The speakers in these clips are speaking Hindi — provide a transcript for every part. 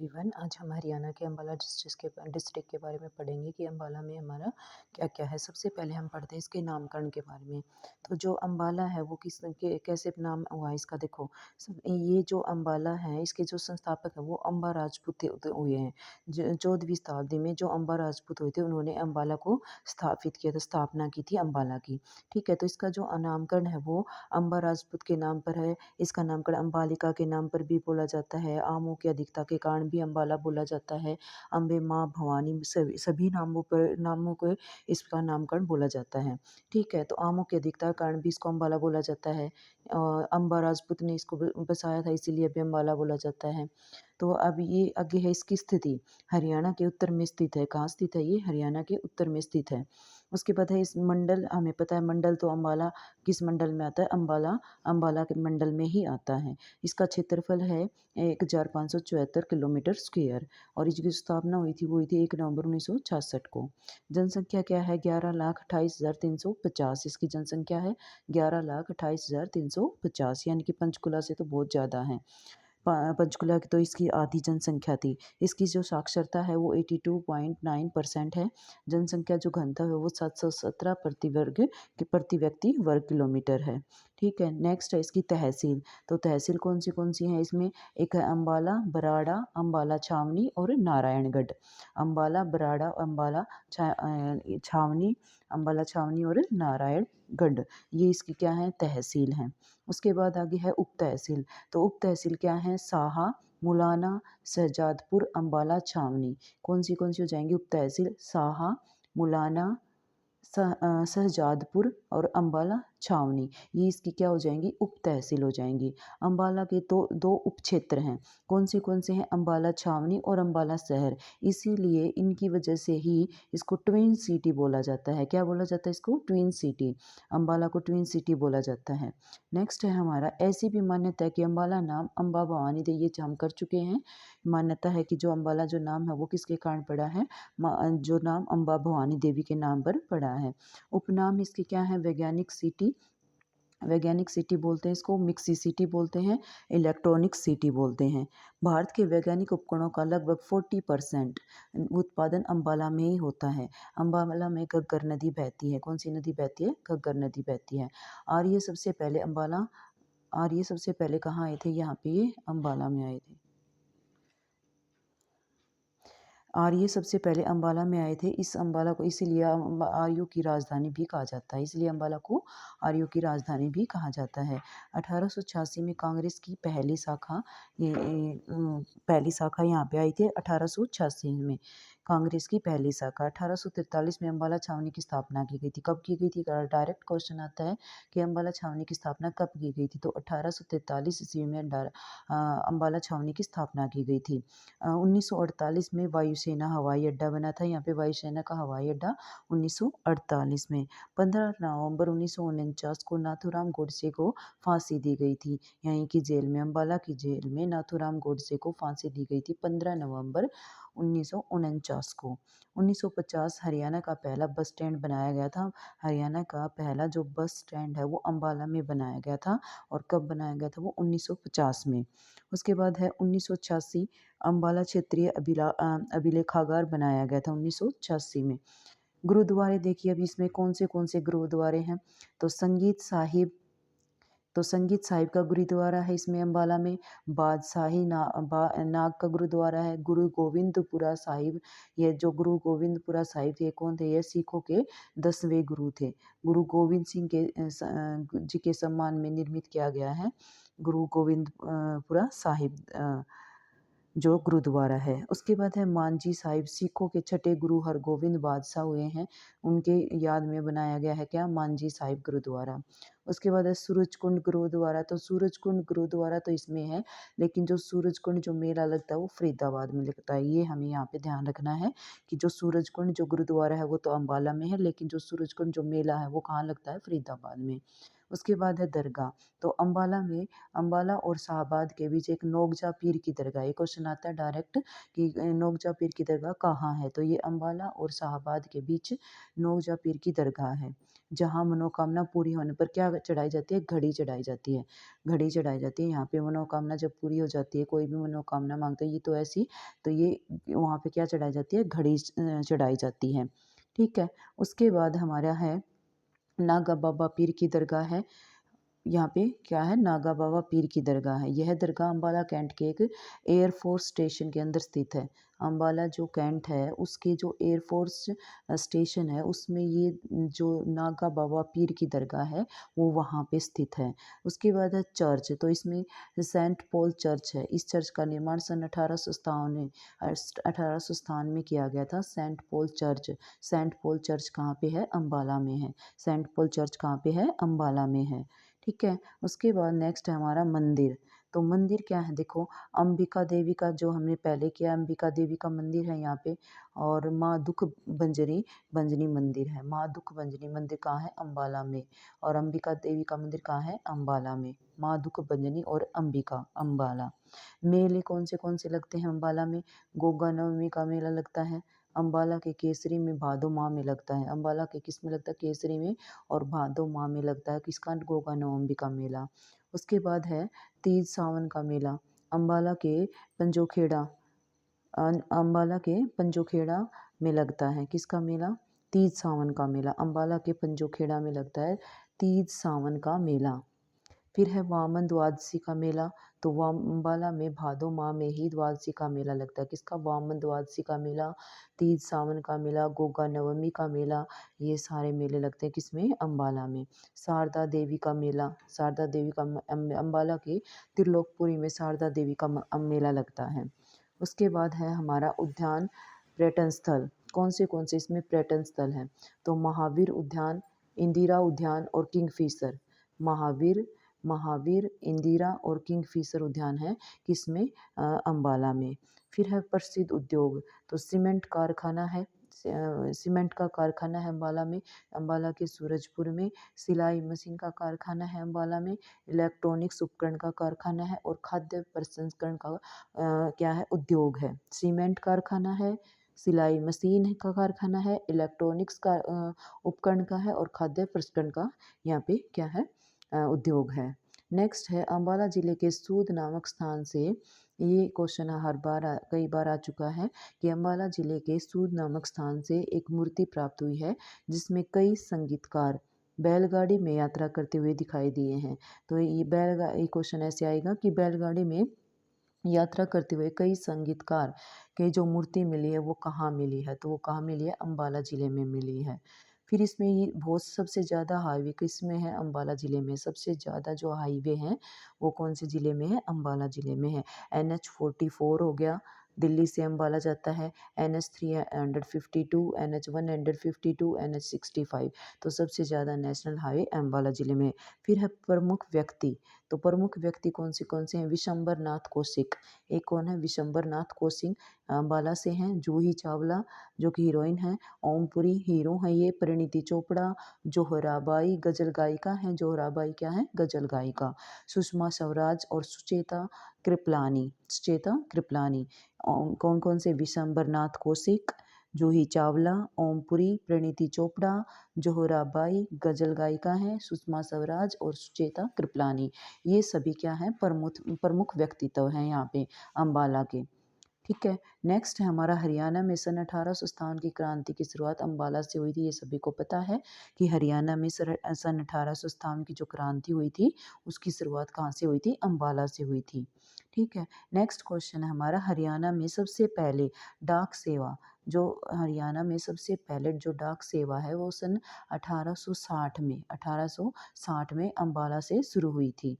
एवरीवन, आज हम हरियाणा के अम्बाला डिस्ट्रिक्ट के बारे में पढ़ेंगे कि अम्बाला में हमारा क्या क्या है। सबसे पहले हम पढ़ते हैं इसके नामकरण के बारे में। तो जो अम्बाला है वो कैसे नाम हुआ इसका, देखो। ये जो अम्बाला है इसके जो संस्थापक है वो अम्बा राजपूत हुए हैं। 14वीं शताब्दी में जो अम्बा राजपूत हुए थे उन्होंने अम्बाला को स्थापित किया था, स्थापना की थी अम्बाला की। ठीक है, तो इसका जो नामकरण है वो अम्बा राजपूत के नाम पर है। इसका नामकरण अम्बालिका के नाम पर भी बोला जाता है। आमों की अधिकता के कारण भी अम्बाला बोला जाता है। अम्बे, माँ, भवानी सभी नामों को इसका नामकरण बोला जाता है। ठीक है, तो आमों की अधिकता के कारण भी इसको अम्बाला बोला जाता है। अम्बा राजपूत ने इसको बसाया था, इसीलिए अभी अम्बाला बोला जाता है। तो अब ये आगे है इसकी स्थिति। हरियाणा के उत्तर में स्थित है। कहाँ स्थित है? ये हरियाणा के उत्तर में स्थित है। उसके बाद है इस मंडल, हमें पता है मंडल तो अम्बाला किस मंडल में आता है? अम्बाला अम्बाला के मंडल में ही आता है। इसका क्षेत्रफल है 1574 किलोमीटर स्क्वायर और इसकी स्थापना हुई थी 1 नवंबर 1966 को। जनसंख्या क्या है? 11,28,350। इसकी जनसंख्या है 11,28,350, यानी कि पंचकुला से तो बहुत ज़्यादा है। पंचकुला की तो इसकी आधी जनसंख्या थी। इसकी जो साक्षरता है वो 82.9% है। जनसंख्या जो घनत्व है वो 717 प्रति व्यक्ति वर्ग किलोमीटर है। ठीक है, नेक्स्ट है इसकी तहसील। तो तहसील कौन सी हैं इसमें? एक है अम्बाला, बराड़ा, अम्बाला छावनी और नारायणगढ़। अम्बाला, बराड़ा, छावनी, अम्बाला छावनी और नारायणगढ़, ये इसकी क्या है? तहसील हैं। उसके बाद आगे है उप तहसील। तो उप तहसील क्या है? साहा, मुलाना, शहजादपुर, अम्बाला छावनी। कौन सी हो जाएंगी उप तहसील? साहा, मुलाना, शहजादपुर और अम्बाला छावनी, ये इसकी क्या हो जाएंगी? उप तहसील हो जाएंगी। अम्बाला के तो दो उप क्षेत्र हैं। कौन से हैं? अम्बाला छावनी और अम्बाला शहर। इसीलिए इनकी वजह से ही इसको ट्विन सिटी बोला जाता है। क्या बोला जाता है इसको? Twin city. अम्बाला को ट्विन सिटी बोला जाता है। नेक्स्ट है हमारा, ऐसी भी मान्यता है कि अम्बाला नाम अम्बा भवानी दे, ये हम कर चुके हैं। मान्यता है कि जो अम्बाला जो नाम है वो किसके कारण पड़ा है? जो नाम अम्बा भवानी देवी के नाम पर पड़ा है। उपनाम इसके क्या है? वैज्ञानिक सिटी बोलते हैं इसको, मिक्सी सिटी बोलते हैं, इलेक्ट्रॉनिक सिटी बोलते हैं। भारत के वैज्ञानिक उपकरणों का लगभग 40% उत्पादन अम्बाला में ही होता है। अम्बाला में घग्गर नदी बहती है। कौन सी नदी बहती है? घग्गर नदी बहती है। आर्य सबसे पहले कहाँ आए थे? यहाँ पे ये अम्बाला में आए थे। आर्य सबसे पहले अम्बाला में आए थे। इस अम्बाला को इसीलिए आर्यों की राजधानी भी कहा जाता है। इसलिए अम्बाला को आर्यों की राजधानी भी कहा जाता है। 1886 में कांग्रेस की पहली शाखा यहाँ पे आई थी। 1886 में कांग्रेस की पहली शाखा। 1843 में अम्बाला छावनी की स्थापना की गई थी। कब की गई थी? डायरेक्ट क्वेश्चन आता है कि अम्बाला छावनी की स्थापना कब की गई थी? तो 1843 ईस्वी में अम्बाला छावनी की स्थापना की गई थी। 1948 में वायुसेना हवाई अड्डा बना था। यहाँ पे वायुसेना का हवाई अड्डा 1948 में। 15 नवंबर 1949 को नाथूराम गोडसे को फांसी दी गई थी। यहीं की जेल में, अम्बाला की जेल में नाथूराम गोडसे को फांसी दी गई थी 15 नवंबर 1949 को। 1950 हरियाणा का पहला बस स्टैंड बनाया गया था। हरियाणा का पहला जो बस स्टैंड है वो अम्बाला में बनाया गया था। और कब बनाया गया था? वो 1950 में। उसके बाद है 1986 अम्बाला क्षेत्रीय अभिलेखागार बनाया गया था 1986 में। गुरुद्वारे देखिए, अभी इसमें कौन से गुरुद्वारे हैं? तो संगीत साहिब का गुरुद्वारा है इसमें अम्बाला में। नाग का गुरुद्वारा है। गुरु गोविंदपुरा साहिब, ये जो गुरु गोविंदपुरा साहिब थे कौन थे? ये सिखों के 10वें गुरु थे। गुरु गोविंद सिंह जी के सम्मान में निर्मित किया गया है गुरु गोविंदपुरा साहिब जो गुरुद्वारा है। उसके बाद है मांझी साहिब, सिखों के छठे गुरु हरगोविंद बादशाह हुए हैं, उनके याद में बनाया गया है क्या? मांझी साहिब गुरुद्वारा। उसके बाद है सूरजकुंड गुरुद्वारा। तो सूरजकुंड गुरुद्वारा तो इसमें है, लेकिन जो सूरजकुंड जो मेला लगता है वो फरीदाबाद में लगता है। ये हमें यहाँ पे ध्यान रखना है कि जो सूरजकुंड जो गुरुद्वारा है वो तो अम्बाला में है, लेकिन जो सूरजकुंड जो मेला है वो कहाँ लगता है? फरीदाबाद में। उसके बाद है दरगाह। तो अम्बाला और शाहबाद के बीच एक नोकजा पीर की दरगाह, ये क्वेश्चन आता है डायरेक्ट कि नोकजा पीर की दरगाह कहाँ है, तो ये अम्बाला और शाहबाद के बीच नोकजा पीर की दरगाह है, जहाँ मनोकामना पूरी होने पर क्या चढ़ाई जाती है, घड़ी चढ़ाई जाती है। घड़ी चढ़ाई जाती है यहाँ पे, मनोकामना जब पूरी हो जाती है, कोई भी मनोकामना मांगते हैं ये तो ऐसी, तो ये वहाँ पे क्या चढ़ाई जाती है, घड़ी चढ़ाई जाती है। ठीक है, उसके बाद हमारा है नागा बाबा पीर की दरगाह है। यहाँ पे क्या है, नागा बाबा पीर की दरगाह है। यह दरगाह अम्बाला कैंट के एक एयरफोर्स स्टेशन के अंदर स्थित है। अम्बाला जो कैंट है उसके जो एयरफोर्स स्टेशन है उसमें ये जो नागा बाबा पीर की दरगाह है वो वहाँ पे स्थित है। उसके बाद है चर्च, तो इसमें सेंट पॉल चर्च है। इस चर्च का निर्माण सन 1857 में किया गया था। सेंट पॉल चर्च कहाँ पे है, अम्बाला में है। सेंट पॉल चर्च कहाँ पे है, अम्बाला में है। ठीक है, उसके बाद नेक्स्ट है हमारा मंदिर। तो मंदिर क्या है, देखो अंबिका देवी का जो हमने पहले किया, अंबिका देवी का मंदिर है यहाँ पे, और माँ दुख भंजनी भंजनी मंदिर है। माँ दुख भंजनी मंदिर कहाँ है, अम्बाला में, और अंबिका देवी का मंदिर कहाँ है, अम्बाला में। माँ दुख भंजनी और अंबिका, अम्बाला। मेले कौन से लगते हैं अम्बाला में, गोगा नवमी का मेला लगता है। अम्बाला के केसरी में भादो माह में लगता है। अम्बाला के किस में लगता है, केसरी में और भादो माह में लगता है किसका, गोगा नवमी का मेला। उसके बाद है तीज सावन का मेला। अम्बाला के पंजोखेड़ा अम्बाला के पंजोखेड़ा में लगता है किसका मेला, तीज सावन का मेला। अम्बाला के पंजोखेड़ा में लगता है तीज सावन का मेला। फिर है वामन द्वादशी का मेला। तो अम्बाला में भादो माह में ही द्वादशी का मेला लगता है किसका, वामन द्वादशी का मेला, तीज सावन का मेला, गोगा नवमी का मेला, ये सारे मेले लगते हैं किसमें, अम्बाला में। शारदा देवी का मेला, शारदा देवी का अम्बाला के त्रिलोकपुरी में शारदा देवी का मेला लगता है। उसके बाद है हमारा उद्यान पर्यटन स्थल। कौन से इसमें पर्यटन स्थल हैं, तो महावीर उद्यान, इंदिरा उद्यान और किंगफिशर। महावीर महावीर इंदिरा और किंगफिशर उद्यान है किसमें, अम्बाला में। फिर है प्रसिद्ध उद्योग, तो सीमेंट कारखाना है, सीमेंट का कारखाना है अम्बाला में। अम्बाला के सूरजपुर में सिलाई मशीन का कारखाना है अम्बाला में। इलेक्ट्रॉनिक्स उपकरण का कारखाना है, और खाद्य प्रसंस्करण का क्या है, उद्योग है। सीमेंट कारखाना है, सिलाई मशीन का कारखाना है, इलेक्ट्रॉनिक्स का उपकरण का है, और खाद्य प्रसंस्करण का यहाँ पे क्या है, उद्योग है। नेक्स्ट है अम्बाला जिले के सूद नामक स्थान से, ये क्वेश्चन कई बार आ चुका है कि अम्बाला जिले के सूद नामक स्थान से एक मूर्ति प्राप्त हुई है जिसमें कई संगीतकार बैलगाड़ी में यात्रा करते हुए दिखाई दिए हैं। तो ये क्वेश्चन ऐसे आएगा कि बैलगाड़ी में यात्रा करते हुए कई संगीतकार की जो मूर्ति मिली है वो कहाँ मिली है, तो वो कहाँ मिली है, अम्बाला जिले में मिली है। फिर इसमें ये बहुत सबसे ज़्यादा हाईवे किस में है, अम्बाला ज़िले में। सबसे ज़्यादा जो हाईवे हैं वो कौन से ज़िले में है, अम्बाला ज़िले में है। NH 44 हो गया, दिल्ली से अम्बाला जाता है। NH 352, NH 152, NH 65, तो सबसे ज़्यादा नेशनल हाईवे अम्बाला ज़िले में। फिर है प्रमुख व्यक्ति, तो प्रमुख व्यक्ति कौन से हैं, विशंबर नाथ कौशिक। एक कौन है, विशंबर नाथ कौशिक, अम्बाला से हैं। जूही चावला जो कि हीरोइन है, ओमपुरी हीरो है ये, परिणीति चोपड़ा, जोहराबाई गजल गायिका है, जोहराबाई क्या है, गजल गायिका, सुषमा स्वराज और सुचेता कृपलानी। कौन से, विशंबर नाथ कौशिक, जूही चावला, ओमपुरी, परिणीति चोपड़ा, जोहराबाई गजल गायिका हैं, सुषमा स्वराज और सुचेता कृपलानी। ये सभी क्या हैं, प्रमुख व्यक्तित्व हैं यहाँ पे अम्बाला के। ठीक है, नेक्स्ट है हमारा हरियाणा में सन 1857 की क्रांति की शुरुआत अम्बाला से हुई थी। ये सभी को पता है कि हरियाणा में सन 1857 की जो क्रांति हुई थी उसकी शुरुआत कहाँ से हुई थी, अम्बाला से हुई थी। ठीक है, नेक्स्ट क्वेश्चन है हमारा, हरियाणा में सबसे पहले डाक सेवा, जो हरियाणा में सबसे पहले जो डाक सेवा है वो सन 1860 में अम्बाला से शुरू हुई थी।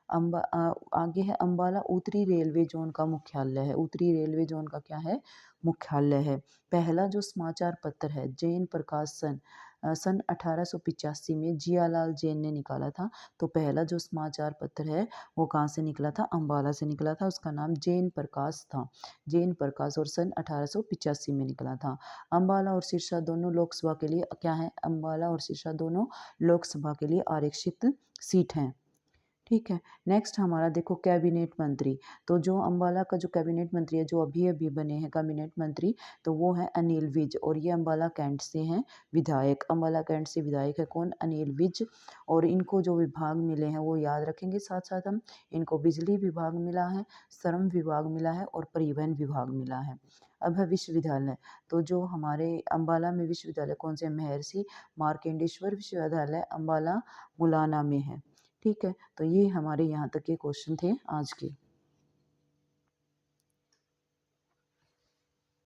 आगे है अम्बाला उत्तरी रेलवे जोन का मुख्यालय है। उत्तरी रेलवे जोन का क्या है, मुख्यालय है। पहला जो समाचार पत्र है जैन प्रकाशन सन 1885 में जियालाल जैन ने निकाला था। तो पहला जो समाचार पत्र है वो कहाँ से निकला था? अम्बाला से निकला था। उसका नाम जैन प्रकाश था, जैन प्रकाश, और सन 1885 में निकला था। अम्बाला और सिरसा दोनों लोकसभा के लिए क्या है? अम्बाला और सिरसा दोनों लोकसभा के लिए आरक्षित सीट हैं। ठीक है। नेक्स्ट हमारा देखो कैबिनेट मंत्री। तो जो अम्बाला का जो कैबिनेट मंत्री है, जो अभी अभी बने हैं कैबिनेट मंत्री, तो वो है अनिल विज, और ये अम्बाला कैंट से हैं विधायक। अम्बाला कैंट से विधायक है कौन? अनिल विज। और इनको जो विभाग मिले हैं वो याद रखेंगे साथ साथ हम। इनको बिजली विभाग मिला है, श्रम विभाग मिला है, और परिवहन विभाग मिला है। अब है विश्वविद्यालय। तो जो हमारे अम्बाला में विश्वविद्यालय कौन से? महर्षि मार्कंडेश्वर विश्वविद्यालय अम्बाला मुलाना में है। ठीक है। तो ये हमारे यहाँ तक के क्वेश्चन थे आज के।